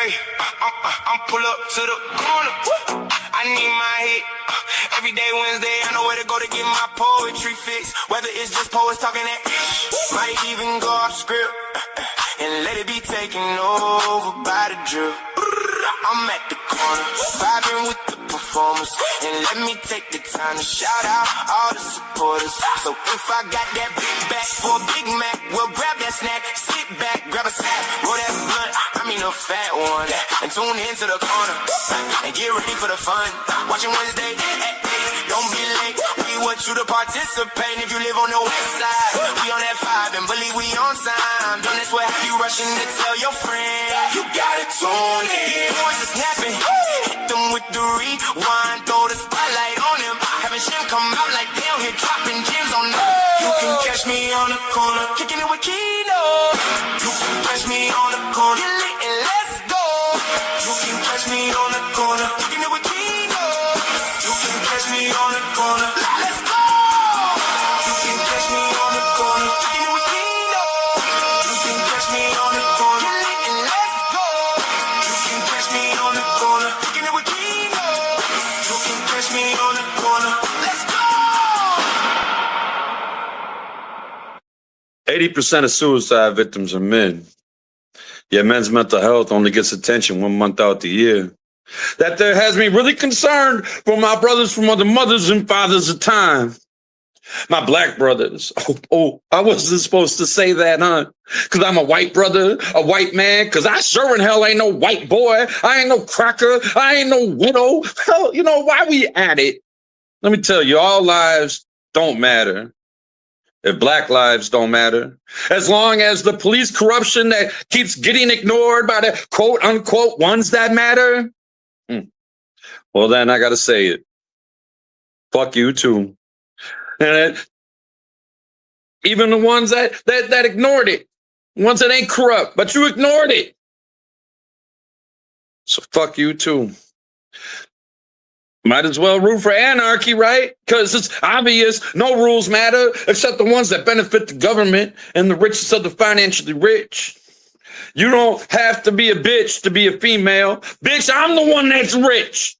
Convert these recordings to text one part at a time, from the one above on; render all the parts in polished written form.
Hey, I'm pull up to the corner. I need my hit. Every day Wednesday, I know where to go to get my poetry fix. Whether it's just poets talking that ish, might even go off script and let it be taken over by the drill. I'm at the corner, vibing with the performers, and let me take the time to shout out all the supporters. So if I got that big back for a Big Mac, well grab that snack, sit back, grab a slab, roll that blunt, I mean a fat one, and tune into the corner, and get ready for the fun. Watching Wednesday at 8, don't be late, we want you to participate. If you live on the west side, we on that 5, and believe we on time. Don't this what have you rushing to tell your friend, you got it tuned in. These boys are snapping, hit them with the rewind, throw the spotlight on them, having shit come out like they don't hit dropping gems on them. You can catch me on the corner, kicking it with Key-notez. You can catch me on the corner, get lit and let's go. You can catch me on the corner, kicking it with Key-notez. You can catch me on the corner, let's go. You can catch me on the corner, kicking it with Key-notez. You can catch me on the corner, get lit and let's go. You can catch me on the corner, kicking it with Key-notez. You can catch me on the corner, let's go. 80% of suicide victims are men. Yet men's mental health only gets attention 1 month out the year. That there has me really concerned for my brothers from other mothers and fathers of time. My black brothers. I wasn't supposed to say that, huh? Because I'm a white brother, a white man, because I sure in hell ain't no white boy. I ain't no cracker. I ain't no widow. Hell, you know, why we at it? Let me tell you, all lives don't matter if black lives don't matter. As long as the police corruption that keeps getting ignored by the quote unquote ones that matter, well, then I got to say it. Fuck you too. And even the ones that ignored it, ones that ain't corrupt, but you ignored it. So fuck you too. Might as well root for anarchy, right? Because it's obvious no rules matter except the ones that benefit the government and the richest of the financially rich. You don't have to be a bitch to be a female. Bitch, I'm the one that's rich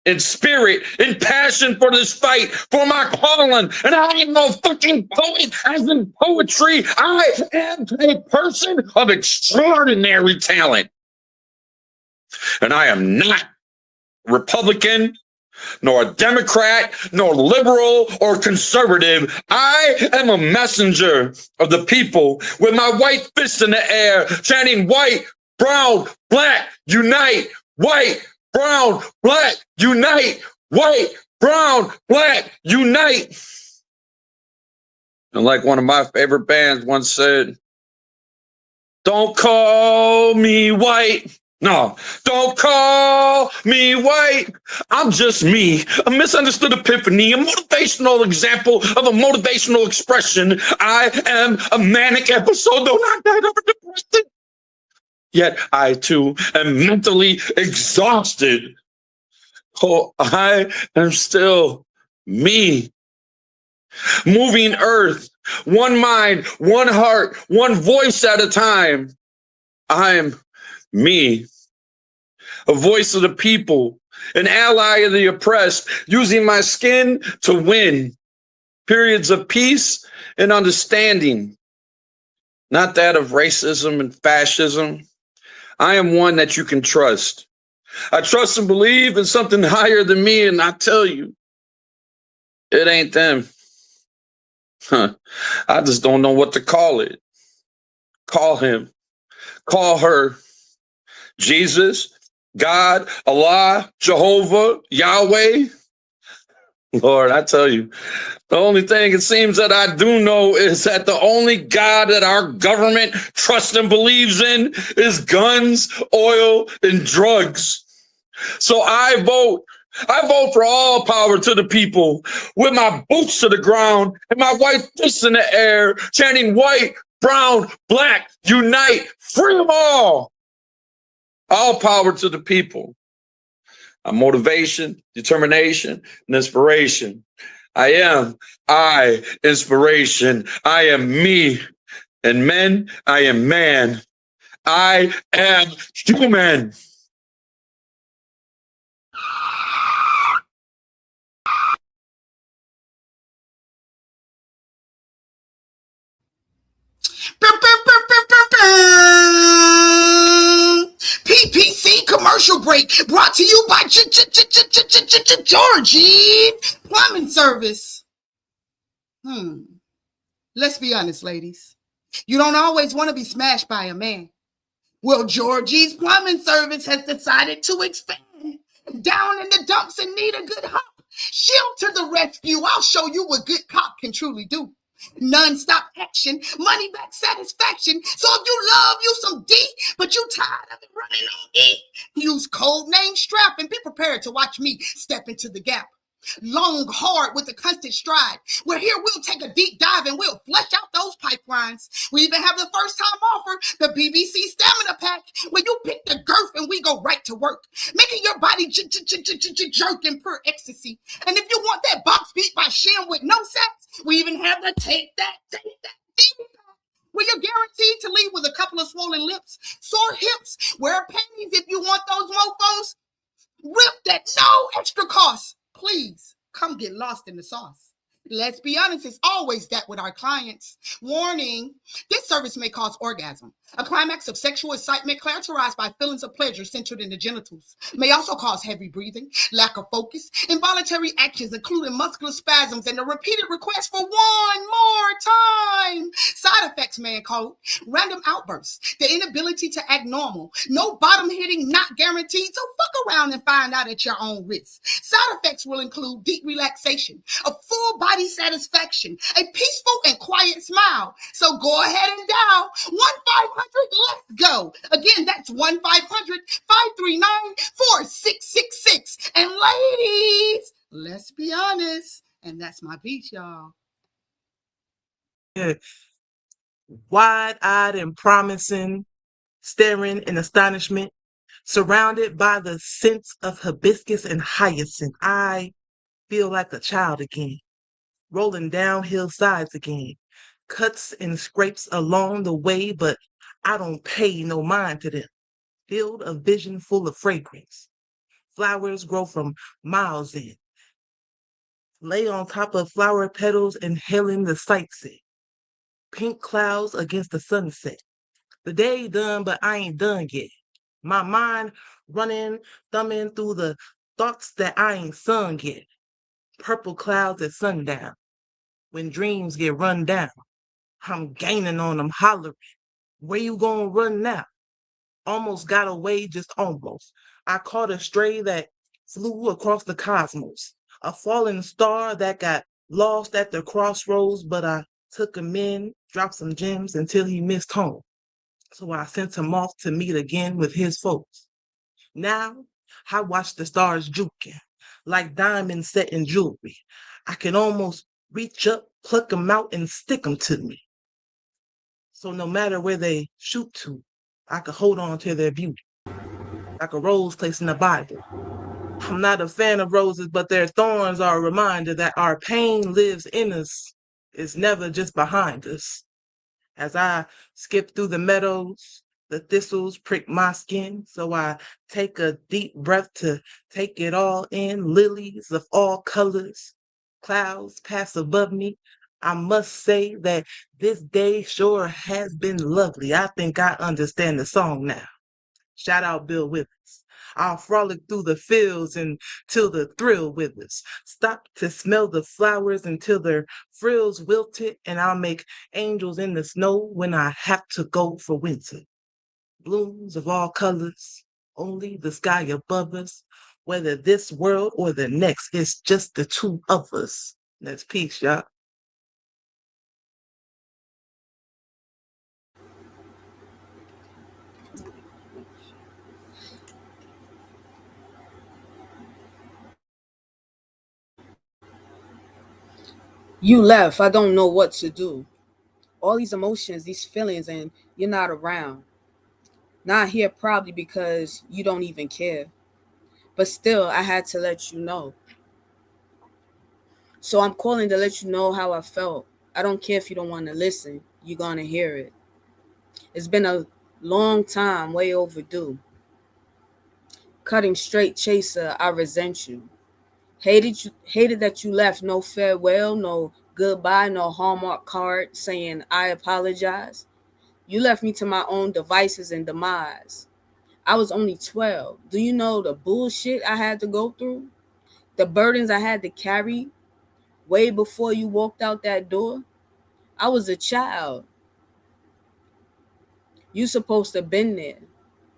in spirit, in passion for this fight, for my calling. And I ain't no fucking poet as in poetry. I am a person of extraordinary talent. And I am not Republican, nor a Democrat, nor liberal or conservative. I am a messenger of the people with my white fist in the air, chanting white, brown, black, unite, white, brown, black, unite, white, brown, black, unite. And like one of my favorite bands once said, don't call me white. No, don't call me white. I'm just me, a misunderstood epiphany, a motivational example of a motivational expression. I am a manic episode, though not that of a depression. Yet I too am mentally exhausted. Oh, I am still me. Moving earth, one mind, one heart, one voice at a time. I'm me, a voice of the people, an ally of the oppressed, using my skin to win periods of peace and understanding, not that of racism and fascism. I am one that you can trust. I trust and believe in something higher than me, and I tell you, it ain't them. I just don't know what to call it. Call him, call her. Jesus, God, Allah, Jehovah, Yahweh. Lord, I tell you, the only thing it seems that I do know is that the only God that our government trusts and believes in is guns, oil, and drugs. So I vote for all power to the people with my boots to the ground and my white fists in the air, chanting white, brown, black, unite, free them all. All power to the people. Motivation, determination, and inspiration. I, inspiration. I am me. And men, I am man. I am human. P.P.C commercial break brought to you by Georgie Plumbing Service. Let's be honest, ladies. You don't always want to be smashed by a man. Well, Georgie's Plumbing Service has decided to expand down in the dumps and need a good hop. She'll to the rescue. I'll show you what good cop can truly do. Non-stop action, money back satisfaction. So if you love you some D, but you tired of it running on E, use code name Strap and be prepared to watch me step into the gap. Long, hard with a constant stride. Where here we'll take a deep dive and we'll flesh out those pipelines. We even have the first time offer, the BBC Stamina Pack, where you pick the girth and we go right to work, making your body jerk in pure ecstasy. And if you want that box beat by Shem with no sex, we even have the take that thing where you're guaranteed to leave with a couple of swollen lips, sore hips, wear panties if you want those mofos. Ripped at no extra cost. Please come get lost in the sauce. Let's be honest, it's always that with our clients. Warning, this service may cause orgasm, a climax of sexual excitement characterized by feelings of pleasure centered in the genitals. May also cause heavy breathing, lack of focus, involuntary actions including muscular spasms, and a repeated request for one more time. Side effects may include random outbursts, the inability to act normal, no bottom hitting not guaranteed, so fuck around and find out at your own risk. Side effects will include deep relaxation, a full body satisfaction, a peaceful and quiet smile. So go ahead and dial 1-500, let's go. Again, that's 1-500-539-4666. And ladies, let's be honest. And that's my beat, y'all. Yeah. Wide-eyed and promising, staring in astonishment, surrounded by the scents of hibiscus and hyacinth. I feel like a child again, rolling down hillsides again, cuts and scrapes along the way, but I don't pay no mind to them. Field of vision full of fragrance. Flowers grow from miles in. Lay on top of flower petals, inhaling the sightsee. Pink clouds against the sunset. The day done, but I ain't done yet. My mind running, thumbing through the thoughts that I ain't sung yet. Purple clouds at sundown. When dreams get run down, I'm gaining on them, hollering. Where you gonna run now? Almost got away, just almost. I caught a stray that flew across the cosmos. A falling star that got lost at the crossroads, but I took him in, dropped some gems until he missed home. So I sent him off to meet again with his folks. Now, I watch the stars juking, like diamonds set in jewelry. I can almost reach up, pluck them out, and stick them to me. So no matter where they shoot to, I could hold on to their beauty, like a rose placed in the Bible. I'm not a fan of roses, but their thorns are a reminder that our pain lives in us. It's never just behind us. As I skip through the meadows, the thistles prick my skin, so I take a deep breath to take it all in. Lilies of all colors, clouds pass above me. I must say that this day sure has been lovely. I think I understand the song now. Shout out Bill Withers. I'll frolic through the fields until the thrill withers. Stop to smell the flowers until their frills wilted, and I'll make angels in the snow when I have to go for winter. Blooms of all colors, only the sky above us. Whether this world or the next, it's just the two of us. That's peace, y'all. You left. I don't know what to do. All these emotions, these feelings, and you're not around. Not here probably because you don't even care. But still, I had to let you know. So I'm calling to let you know how I felt. I don't care if you don't want to listen. You're going to hear it. It's been a Long time, way overdue. Cutting straight chaser, I resent you. Hated that you left no farewell, no goodbye, no Hallmark card saying I apologize. You left me to my own devices and demise. I was only 12. Do you know the bullshit I had to go through? The burdens I had to carry way before you walked out that door? I was a child. You supposed to have been there.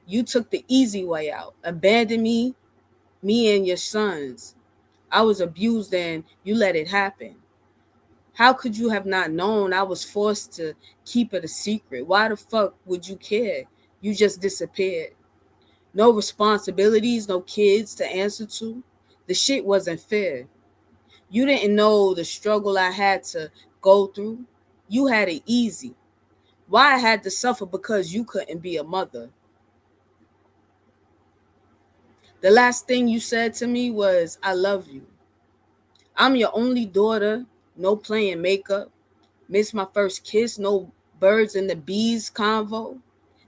You took the easy way out. Abandoned me and your sons. I was abused and you let it happen. How could you have not known I was forced to keep it a secret? Why the fuck would you care? You just disappeared. No responsibilities, no kids to answer to. The shit wasn't fair. You didn't know the struggle I had to go through. You had it easy. Why I had to suffer because you couldn't be a mother. The last thing you said to me was, I love you. I'm your only daughter, no playing makeup. Miss my first kiss, no birds and the bees convo.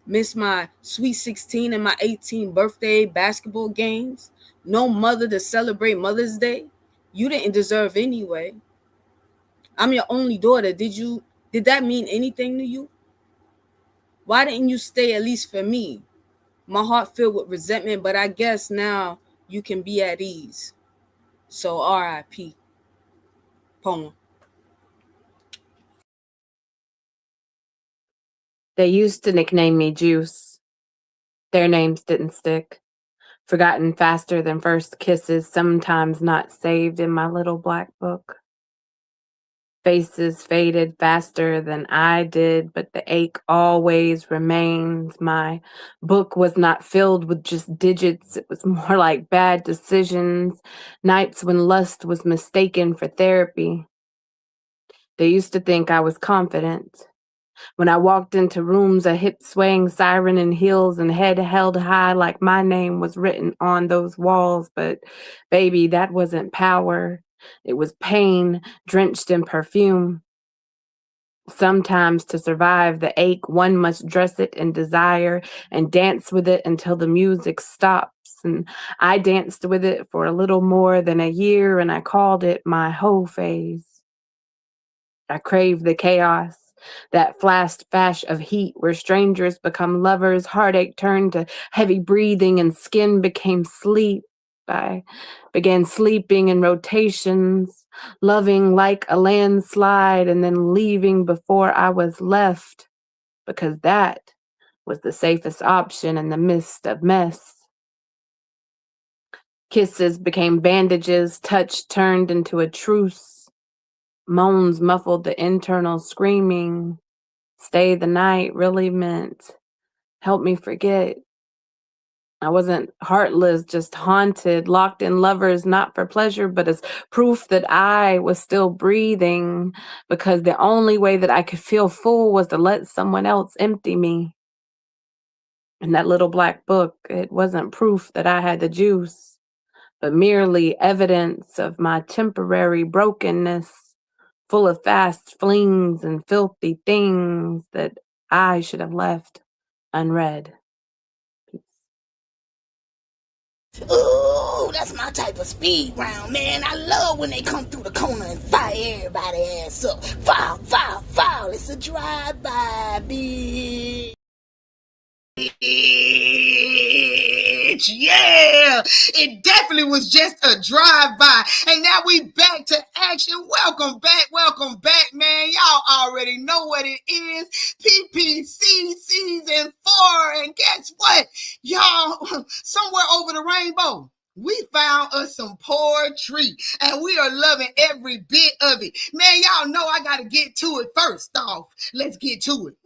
Miss my sweet 16 and my 18th birthday basketball games. No mother to celebrate Mother's Day. You didn't deserve anyway. I'm your only daughter. Did that mean anything to you? Why didn't you stay at least for me? My heart filled with resentment, but I guess now you can be at ease. So R.I.P. Poem. They used to nickname me Juice. Their names didn't stick. Forgotten faster than first kisses, sometimes not saved in my little black book. Faces faded faster than I did, but the ache always remains. My book was not filled with just digits. It was more like bad decisions, nights when lust was mistaken for therapy. They used to think I was confident. When I walked into rooms, a hip-swaying siren in heels and head held high like my name was written on those walls. But, baby, that wasn't power. It was pain drenched in perfume. Sometimes to survive the ache, one must dress it in desire and dance with it until the music stops. And I danced with it for a little more than a year, and I called it my hoe phase. I craved the chaos, that flash of heat where strangers become lovers, heartache turned to heavy breathing, and skin became sleep. I began sleeping in rotations, loving like a landslide, and then leaving before I was left, because that was the safest option in the midst of mess. Kisses became bandages, touch turned into a truce. Moans muffled the internal screaming. Stay the night really meant help me forget. I wasn't heartless, just haunted, locked in lovers, not for pleasure, but as proof that I was still breathing, because the only way that I could feel full was to let someone else empty me. And that little black book, it wasn't proof that I had the juice, but merely evidence of my temporary brokenness, full of fast flings and filthy things that I should have left unread. Ooh, that's my type of speed round, man. I love when they come through the corner and fire everybody ass up. Foul, foul, foul. It's a drive-by, bitch. Yeah, it definitely was just a drive-by. And now we back to action. Welcome back, man. Y'all already know what it is. P.P.C Season 4. And guess what? Y'all, somewhere over the rainbow, we found us some poetry, and we are loving every bit of it. Man, y'all know I got to get to it first off. Let's get to it.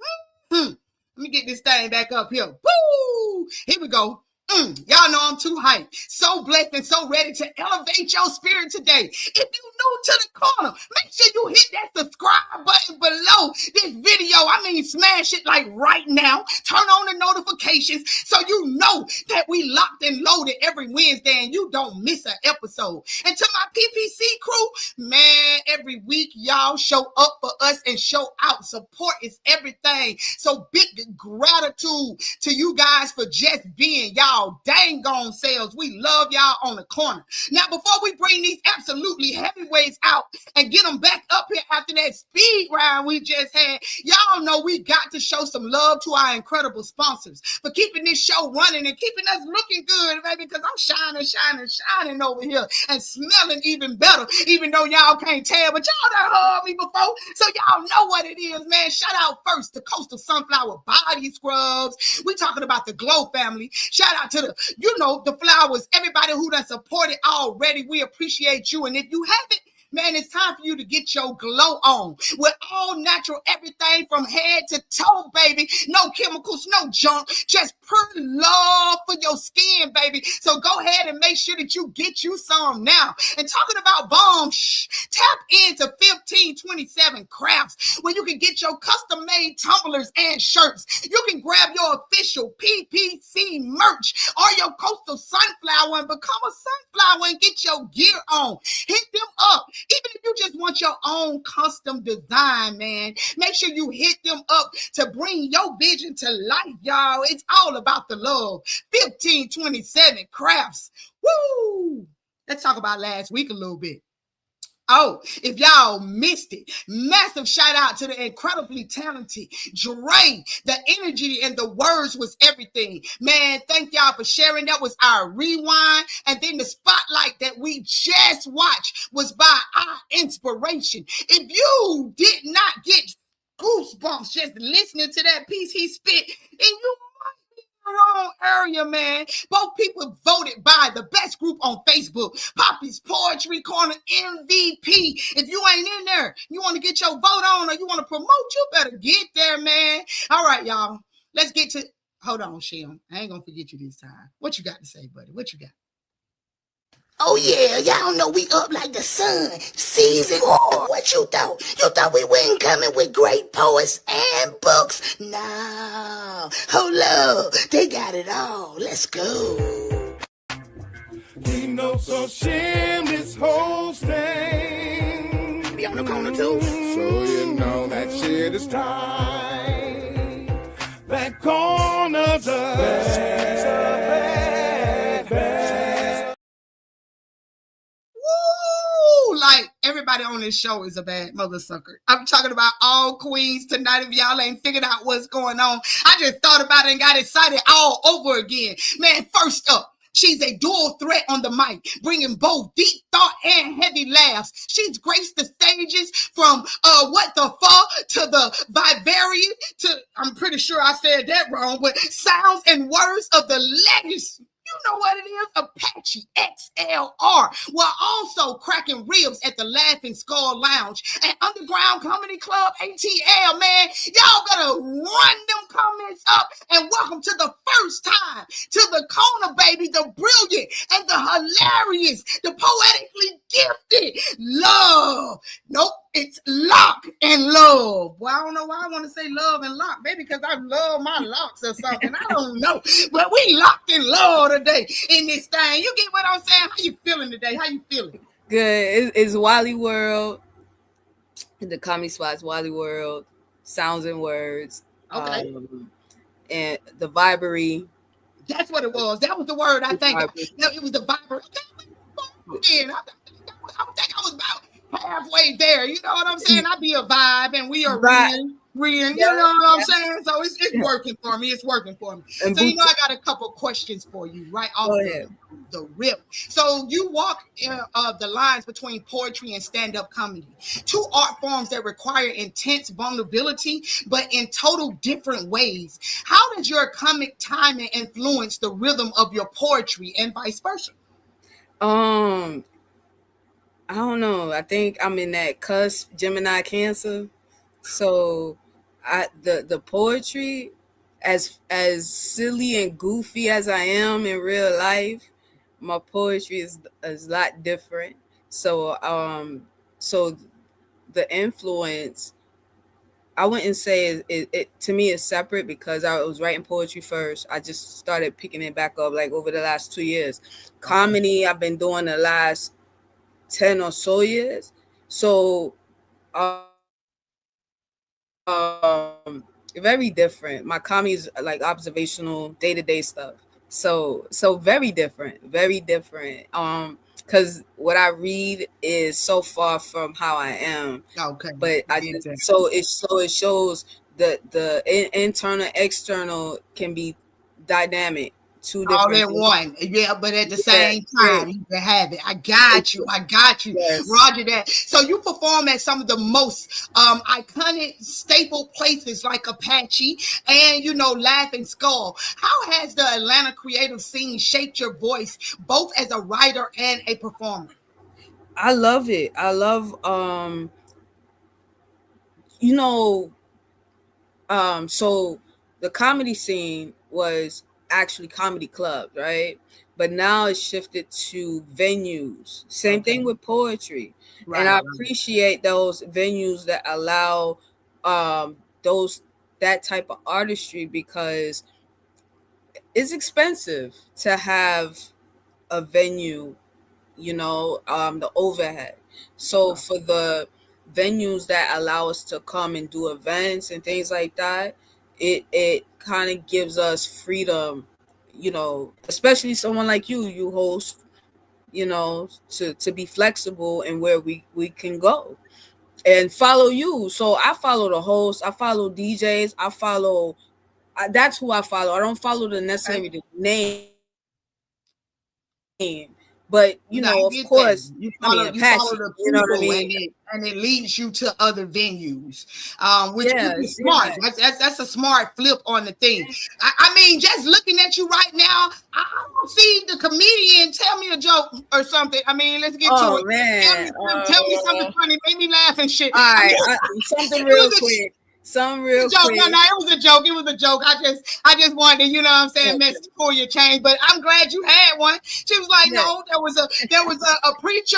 Let me get this thing back up here. Woo! Here we go. Y'all know I'm too hyped. So blessed and so ready to elevate your spirit today. If you new to the corner, make sure you hit that subscribe button below this video. I mean, smash it like right now. Turn on the notifications so you know that we locked and loaded every Wednesday and you don't miss an episode. And to my P.P.C crew, man, every week y'all show up for us and show out. Support is everything. So big gratitude to you guys for just being y'all dang on selves. We love y'all on the corner. Now, before we bring these absolutely heavyweights out and get them back up here after that speed round we just had, y'all know we got to show some love to our incredible sponsors for keeping this show running and keeping us looking good, baby, because I'm shining over here and smelling even better, even though y'all can't tell, but y'all done heard me before, so y'all know what it is, man. Shout out first to Coastal Sunflower Body Scrubs. We talking about the Glow family. Shout out to the flowers, everybody who done supported already. We appreciate you. And if you haven't, man, it's time for you to get your glow on with all natural everything from head to toe, baby. No chemicals, no junk, just pure love for your skin, baby. So go ahead and make sure that you get you some now. And talking about bombs, tap into 1527 Crafts, where you can get your custom-made tumblers and shirts. You can grab your official P.P.C merch or your Coastal Sunflower and become a sunflower and get your gear on. Hit them up. Even if you just want your own custom design, man, make sure you hit them up to bring your vision to life, y'all. It's all about the love. 1527 Crafts. Woo! Let's talk about last week a little bit. Oh, if y'all missed it, massive shout out to the incredibly talented Dre. The energy and the words was everything. Man, thank y'all for sharing. That was our rewind. And then the spotlight that we just watched was by our inspiration. If you did not get goosebumps just listening to that piece he spit, and you wrong area, man. Both people voted by the best group on Facebook, Papi's Poetry Corner MVP. If you ain't in there, you want to get your vote on or you want to promote, you better get there, man. All right, y'all. Let's get to... Hold on, Shem. I ain't going to forget you this time. What you got to say, buddy? What you got? Oh yeah, y'all know we up like the sun. Season 4. What you thought? You thought we weren't coming with great poets and books? No. Hold up. They got it all. Let's go. He knows so shameless hosting. Be on the corner too. So you know that shit is tight. That corner's Like everybody on this show is a bad mother sucker. I'm talking about all queens tonight. If y'all ain't figured out what's going on, I just thought about it and got excited all over again. Man, first up, she's a dual threat on the mic, bringing both deep thought and heavy laughs. She's graced the stages from What the Fuck to the Vivarium to, I'm pretty sure I said that wrong, but Sounds and Words of the Legacy. You know what it is? Apache XLR. While also cracking ribs at the Laughing Skull Lounge and Underground Comedy Club ATL, man. Y'all better run them comments up and welcome to the first time to the corner, baby. The brilliant and the hilarious, the poetically gifted Love. Nope, it's Lock and Love. Well, I don't know why I want to say Love and Lock, baby, because I love my locks or something. I don't know. But we locked in love today in this thing. You get what I'm saying? How you feeling today? How you feeling? Good. It's Wally World. The comedy spots, Wally World, Sounds and Words. Okay. And the Vibery. That's what it was. That was the word I think. No, it was the Viber. Okay, I think I was about halfway there. You know what I'm saying? I be a vibe and we are real. You know what I'm saying? So it's working for me. It's working for me. And so, I got a couple questions for you right off the rip. So you walk the lines between poetry and stand-up comedy, two art forms that require intense vulnerability, but in total different ways. How does your comic timing influence the rhythm of your poetry and vice versa? I don't know. I think I'm in that cusp, Gemini Cancer. So the poetry, as silly and goofy as I am in real life, my poetry is a lot different. So So the influence, I wouldn't say it to me is separate because I was writing poetry first. I just started picking it back up like over the last 2 years. Comedy I've been doing the last 10 or so years. So very different. My comedy is like observational, day-to-day stuff. So very different, very different. Because what I read is so far from how I am. Okay. But I Get just that. so it shows the internal external can be dynamic. Two All different in things. one. Yeah, but at the Yeah, same yeah, time, you can have it. I got you. I got you. yes. Roger that. So you perform at some of the most iconic staple places like Apache and, Laughing Skull. How has the Atlanta creative scene shaped your voice, both as a writer and a performer? I love it. I love you know so the comedy scene was actually comedy clubs, right? But now it's shifted to venues. Same Okay. thing with poetry. And Right, I right. appreciate those venues that allow those that type of artistry because it's expensive to have a venue, the overhead. So Right. for the venues that allow us to come and do events and things like that, it kind of gives us freedom, especially someone like you host, to be flexible and where we can go and follow you. So I follow the host, I follow DJs, that's who I follow. I don't follow the Okay. necessarily the name, but No, I of get that. course, You I mean follow Apache. the You know what I people, mean? and it leads you to other venues, which is Yes, smart. yeah. That's a smart flip on the thing. I mean, just looking at you right now, I don't see the comedian tell me a joke or something. I mean, let's get to Oh it. man. Tell me something funny, make me laugh and shit. All I right. mean, Something it real was a quick. Something it was real a joke. No, quick. no, it was a joke. It was a joke. I just wanted to, what I'm saying, Okay. mess for your change. But I'm glad you had one. She was like, Yeah. no, there was a preacher.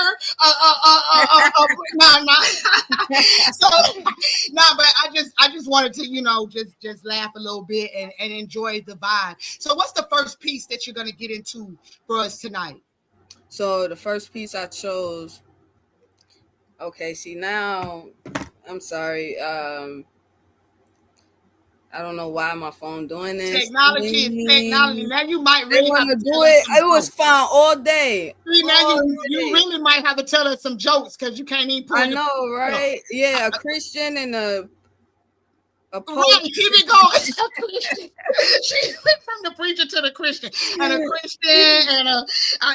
No, no. So no, but I just wanted to, just laugh a little bit and enjoy the vibe. So what's the first piece that you're gonna get into for us tonight? So the first piece I chose. Okay. See now, I'm sorry. I don't know why my phone doing this. Technology is technology. Now you might They really want have to to do tell us it. some It was jokes. fun all day. See, now All you day. really might have to tell us some jokes because you can't even pull I your know, up. right? Yeah, a Christian and a Right, poet. keep it going. A Christian. She went from the preacher to the Christian, and a Christian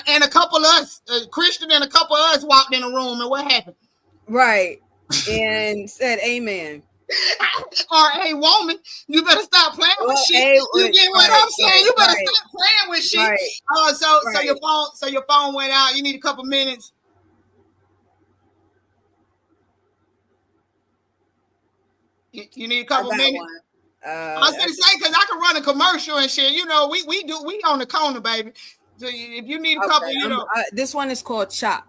and a couple of us, a Christian and a couple of us walked in the room, and what happened? Right. And said amen. Or hey, woman, you better stop playing with Well, shit. hey, You get what right, I'm saying? You better right, stop playing with shit. right, So right. your phone went out. You need a couple minutes. You need a I couple got minutes. one. I was gonna say because I can run a commercial and shit. We on the corner, baby. So if you need a couple, Okay. This one is called Chop.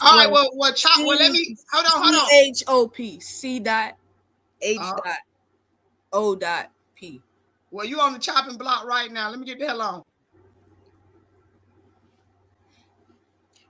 All right. Well, Well, chop. Well, let me hold on. CHOP. C dot H Uh, dot O dot P. well, you on the chopping block right now. Let me get the hell on.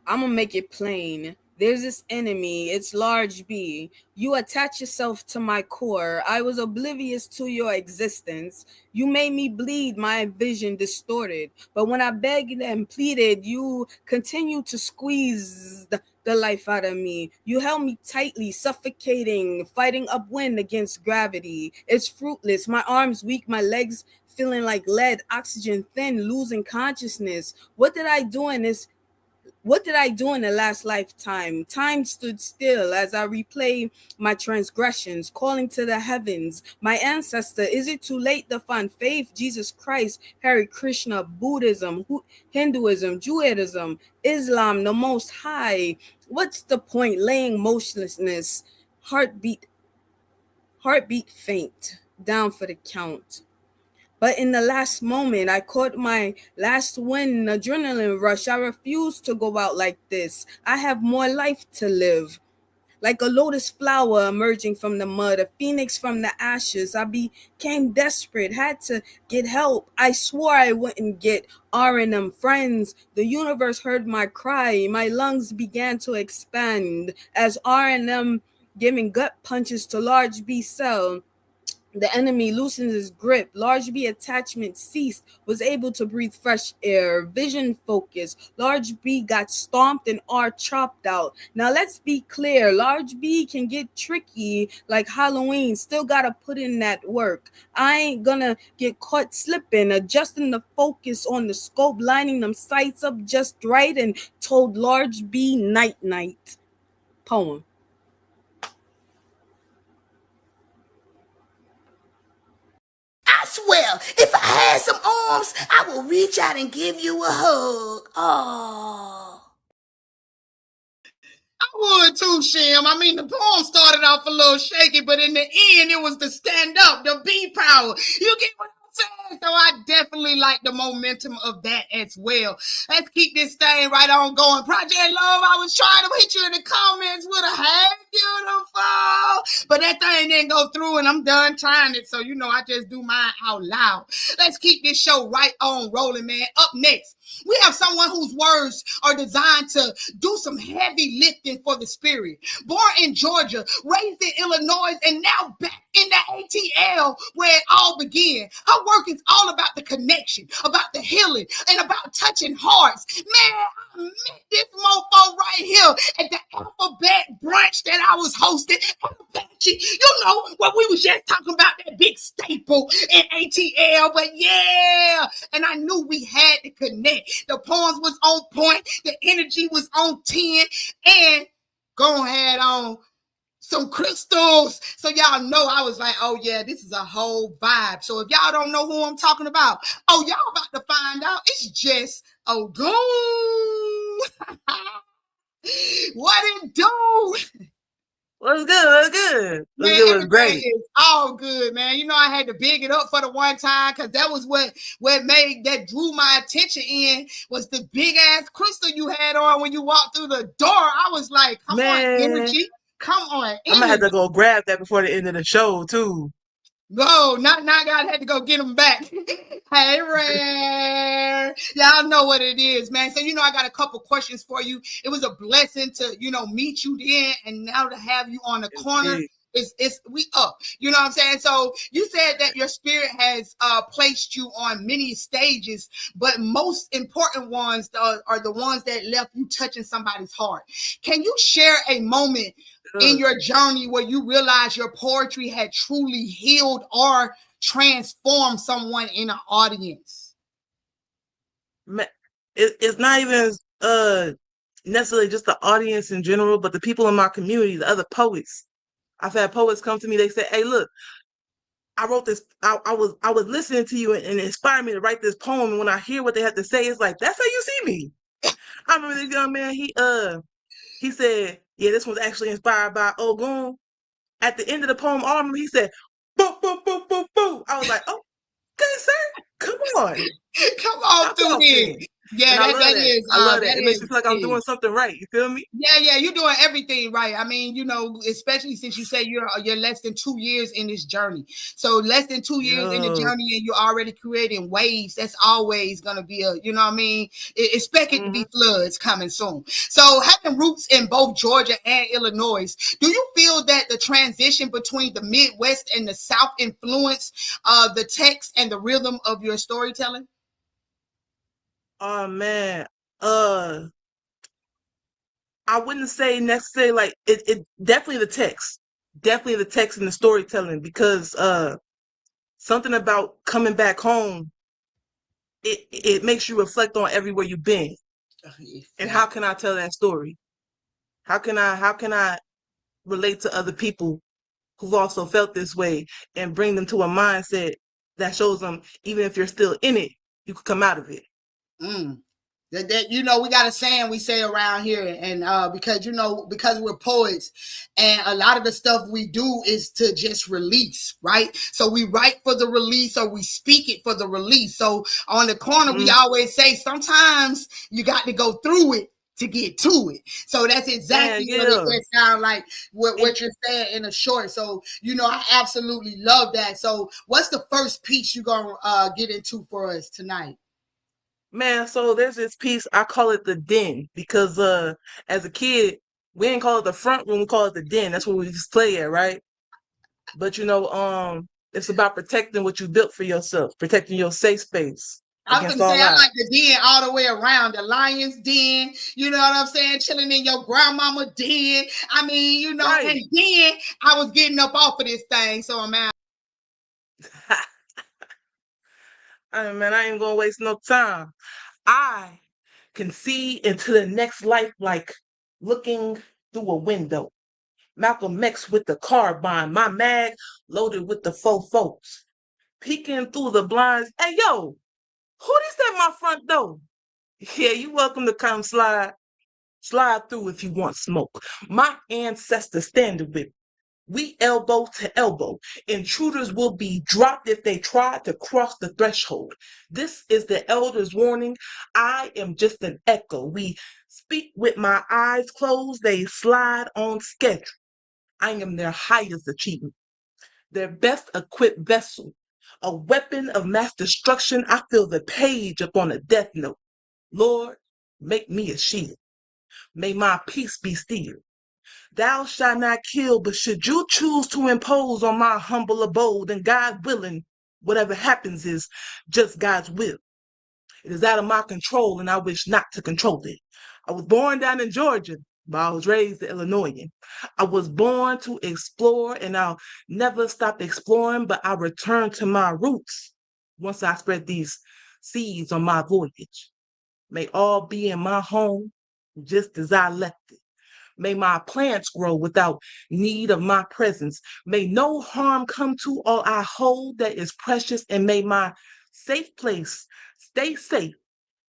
I'm gonna make it plain. There's this enemy, it's large B. You attach yourself to my core. I was oblivious to your existence. You made me bleed, my vision distorted. But when I begged and pleaded, you continued to squeeze the life out of me. You held me tightly, suffocating, fighting upwind against gravity. It's fruitless. My arms weak, my legs feeling like lead, oxygen thin, losing consciousness. What did I do in the last lifetime? Time stood still as I replay my transgressions, calling to the heavens. My ancestor, is it too late to find faith? Jesus Christ, Hare Krishna, Buddhism, Hinduism, Judaism, Islam, the Most High. What's the point? Laying motionlessness, heartbeat faint, down for the count. But in the last moment, I caught my last win, adrenaline rush. I refuse to go out like this. I have more life to live. Like a lotus flower emerging from the mud, a phoenix from the ashes. I became desperate, had to get help. I swore I wouldn't get R&M friends. The universe heard my cry. My lungs began to expand as R&M giving gut punches to large B cell. The enemy loosened his grip. Large B attachment ceased, was able to breathe fresh air. Vision focus. Large B got stomped and R chopped out. Now let's be clear. Large B can get tricky like Halloween. Still gotta put in that work. I ain't gonna get caught slipping. Adjusting the focus on the scope, lining them sights up just right, and told Large B night night. Poem. I swear, if I had some arms, I would reach out and give you a hug. Oh. I would too, Shim. I mean, the poem started off a little shaky, but in the end, it was the stand up, the B power. You get what I'm saying? So I definitely like the momentum of that as well. Let's keep this thing right on going. Project Love, I was trying to hit you in the comments with a hey, beautiful, but that thing didn't go through, and I'm done trying it. So, I just do mine out loud. Let's keep this show right on rolling, man. Up next, we have someone whose words are designed to do some heavy lifting for the spirit. Born in Georgia, raised in Illinois, and now back in the ATL where it all began. Her work is all about the connection, about the healing, and about touching hearts. Man, I met this mofo right here at the Alphabet brunch that I was hosting. What we was just talking about, that big staple in ATL. But yeah, and I knew we had to connect. The poems was on point, the energy was on 10, and go ahead on some crystals. So y'all know I was like, oh yeah, this is a whole vibe. So if y'all don't know who I'm talking about, oh, y'all about to find out. It's just Ogun. What it do? What's good? What's good? Man, It was everything great. is all good, man. I had to big it up for the one time because that was what drew my attention in was the big ass crystal you had on when you walked through the door. I was like, come on, energy. Come on, energy. I'm gonna have to go grab that before the end of the show too. No, not God had to go get them back. Hey, Rare. Y'all know what it is, man. So, I got a couple questions for you. It was a blessing to, meet you then, and now to have you on the corner. We up. You know what I'm saying? So you said that your spirit has placed you on many stages, but most important ones are the ones that left you touching somebody's heart. Can you share a moment in your journey where you realized your poetry had truly healed or transformed someone in an audience? It's not even necessarily just the audience in general, but the people in my community, the other poets. I've had poets come to me. They say, "Hey, look, I wrote this. I was listening to you, and it inspired me to write this poem. And when I hear what they have to say, it's like that's how you see me." I remember this young man. He said, "Yeah, this one's actually inspired by Ogun." At the end of the poem, all I remember he said, "Boo, boo, boo, boo, boo." I was like, "Oh, okay, sir, come on, come on through here." Yeah, I love that. I love that. It makes me feel like I'm doing something right. You feel me? Yeah, you're doing everything right. I mean, especially since you say you're less than 2 years in this journey. So less than 2 years in the journey, and you're already creating waves. That's always gonna be expect it to be floods coming soon. So having roots in both Georgia and Illinois, do you feel that the transition between the Midwest and the South influenced the text and the rhythm of your storytelling? Oh man, I wouldn't say necessarily like it definitely the text and the storytelling, because something about coming back home, it makes you reflect on everywhere you've been. And how can I tell that story? How can I relate to other people who've also felt this way and bring them to a mindset that shows them even if you're still in it, you can come out of it. That we got a saying we say around here, and because we're poets, and a lot of the stuff we do is to just release, right? So we write for the release, or we speak it for the release. So on the corner, we always say sometimes you got to go through it to get to it. So that's exactly what it sounds like, what you're saying in a short. So, I absolutely love that. So what's the first piece you're going to get into for us tonight? Man, so there's this piece, I call it the den, because as a kid, we didn't call it the front room, we call it the den. That's where we used to play at, right? But it's about protecting what you built for yourself, protecting your safe space. I was going to say, I like the den all the way around. The lion's den, you know what I'm saying? Chilling in your grandmama den. I mean, right. And then I was getting up off of this thing, so I'm out. Man, I ain't going to waste no time. I can see into the next life like looking through a window. Malcolm X with the carbine, my mag loaded with the fofos. Peeking through the blinds. Hey, yo, who this at my front door? Yeah, you welcome to come slide through if you want smoke. My ancestors standing with me. We elbow to elbow. Intruders will be dropped if they try to cross the threshold. This is the elder's warning. I am just an echo. We speak with my eyes closed. They slide on schedule. I am their highest achievement, their best equipped vessel, a weapon of mass destruction. I feel the page upon a death note. Lord, make me a shield. May my peace be still. Thou shalt not kill, but should you choose to impose on my humble abode, then God willing, whatever happens is just God's will. It is out of my control, and I wish not to control it. I was born down in Georgia, but I was raised an Illinoisan. I was born to explore, and I'll never stop exploring, but I return to my roots once I spread these seeds on my voyage. May all be in my home just as I left it. May my plants grow without need of my presence. May no harm come to all I hold that is precious, and may my safe place stay safe